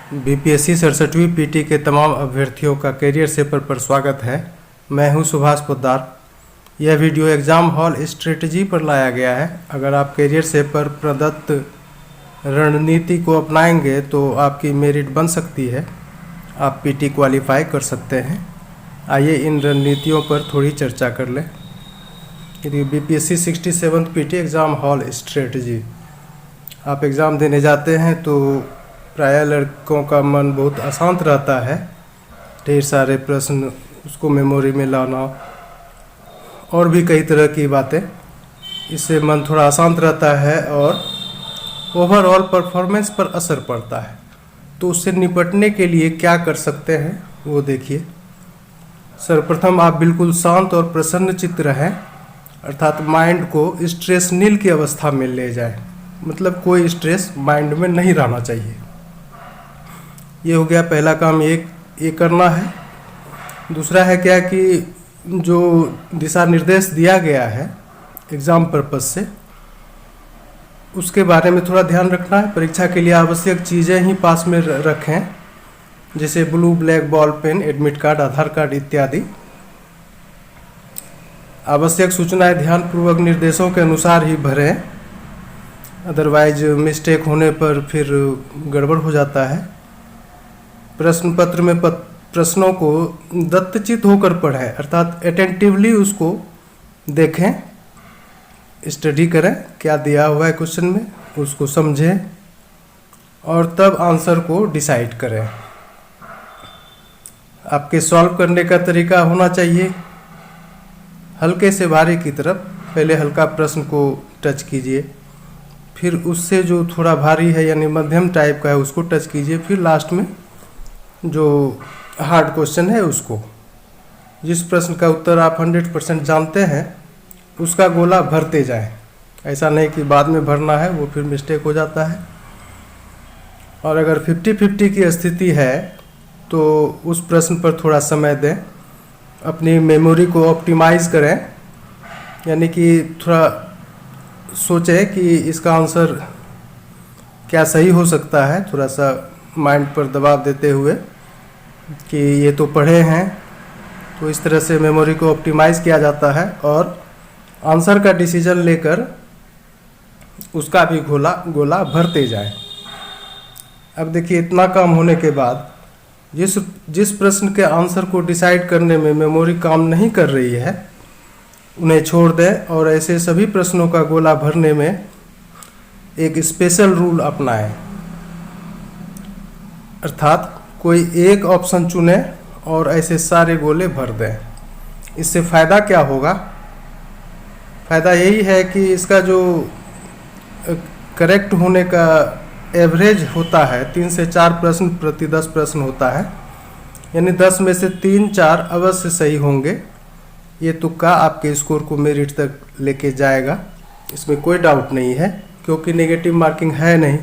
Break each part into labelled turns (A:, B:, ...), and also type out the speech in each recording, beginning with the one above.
A: BPSC 67वीं PT के तमाम अभ्यर्थियों का करियर सेपर पर स्वागत है। मैं हूं सुभाष पोद्दार। यह वीडियो एग्ज़ाम हॉल स्ट्रेटजी पर लाया गया है। अगर आप करियर सेपर प्रदत्त रणनीति को अपनाएंगे तो आपकी मेरिट बन सकती है, आप पीटी क्वालिफाई कर सकते हैं। आइए इन रणनीतियों पर थोड़ी चर्चा कर लें। यदि BPSC 67th PT exam hall strategy, आप एग्ज़ाम देने जाते हैं तो प्रायः लड़कों का मन बहुत अशांत रहता है। ढेर सारे प्रश्न, उसको मेमोरी में लाना और भी कई तरह की बातें, इससे मन थोड़ा अशांत रहता है और ओवरऑल परफॉर्मेंस पर असर पड़ता है। तो उससे निपटने के लिए क्या कर सकते हैं वो देखिए। सर्वप्रथम आप बिल्कुल शांत और प्रसन्न चित्त रहें, अर्थात माइंड को स्ट्रेस नील की अवस्था में ले जाए, मतलब कोई स्ट्रेस माइंड में नहीं रहना चाहिए। ये हो गया पहला काम, ये करना है। दूसरा है क्या कि जो दिशा निर्देश दिया गया है एग्ज़ाम पर्पस से, उसके बारे में थोड़ा ध्यान रखना है। परीक्षा के लिए आवश्यक चीज़ें ही पास में रखें, जैसे blue black ball pen, admit card, Aadhaar card इत्यादि। आवश्यक सूचनाएं ध्यानपूर्वक निर्देशों के अनुसार ही भरें, अदरवाइज मिस्टेक होने पर फिर गड़बड़ हो जाता है। प्रश्न पत्र में प्रश्नों को दत्तचित होकर पढ़ें, अर्थात अटेंटिवली उसको देखें, स्टडी करें क्या दिया हुआ है क्वेश्चन में, उसको समझें और तब आंसर को डिसाइड करें। आपके सॉल्व करने का तरीका होना चाहिए हल्के से भारी की तरफ। पहले हल्का प्रश्न को टच कीजिए, फिर उससे जो थोड़ा भारी है यानी मध्यम टाइप का है उसको टच कीजिए, फिर लास्ट में जो हार्ड क्वेश्चन है उसको। जिस प्रश्न का उत्तर आप 100% जानते हैं उसका गोला भरते जाएं। ऐसा नहीं कि बाद में भरना है, वो फिर मिस्टेक हो जाता है। और अगर 50-50 की स्थिति है तो उस प्रश्न पर थोड़ा समय दें, अपनी मेमोरी को ऑप्टिमाइज़ करें, यानी कि थोड़ा सोचें कि इसका आंसर क्या सही हो सकता है, थोड़ा सा माइंड पर दबाव देते हुए कि ये तो पढ़े हैं। तो इस तरह से मेमोरी को ऑप्टिमाइज़ किया जाता है और आंसर का डिसीजन लेकर उसका भी गोला भरते जाएं। अब देखिए, इतना काम होने के बाद जिस प्रश्न के आंसर को डिसाइड करने में मेमोरी काम नहीं कर रही है उन्हें छोड़ दें और ऐसे सभी प्रश्नों का गोला भरने में एक स्पेशल रूल अपनाएं, अर्थात कोई एक ऑप्शन चुनें और ऐसे सारे गोले भर दें। इससे फ़ायदा क्या होगा? फ़ायदा यही है कि इसका जो करेक्ट होने का एवरेज होता है 3 से 4 प्रश्न प्रति 10 प्रश्न होता है, यानी 10 में से 3-4 अवश्य सही होंगे। ये तुक्का आपके स्कोर को मेरिट तक लेके जाएगा, इसमें कोई डाउट नहीं है, क्योंकि नेगेटिव मार्किंग है नहीं।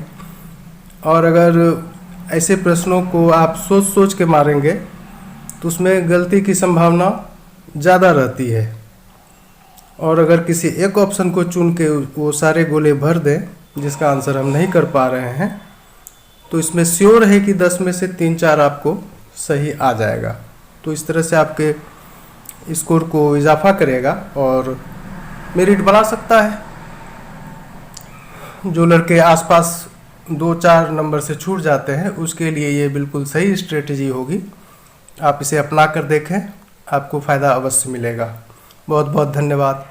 A: और अगर ऐसे प्रश्नों को आप सोच के मारेंगे तो उसमें गलती की संभावना ज़्यादा रहती है। और अगर किसी एक ऑप्शन को चुन के वो सारे गोले भर दें जिसका आंसर हम नहीं कर पा रहे हैं, तो इसमें श्योर है कि 10 में से 3-4 आपको सही आ जाएगा। तो इस तरह से आपके स्कोर को इजाफा करेगा और मेरिट बना सकता है। जो लड़के आसपास 2-4 नंबर से छूट जाते हैं उसके लिए ये बिल्कुल सही स्ट्रेटजी होगी। आप इसे अपना कर देखें, आपको फ़ायदा अवश्य मिलेगा। बहुत बहुत धन्यवाद।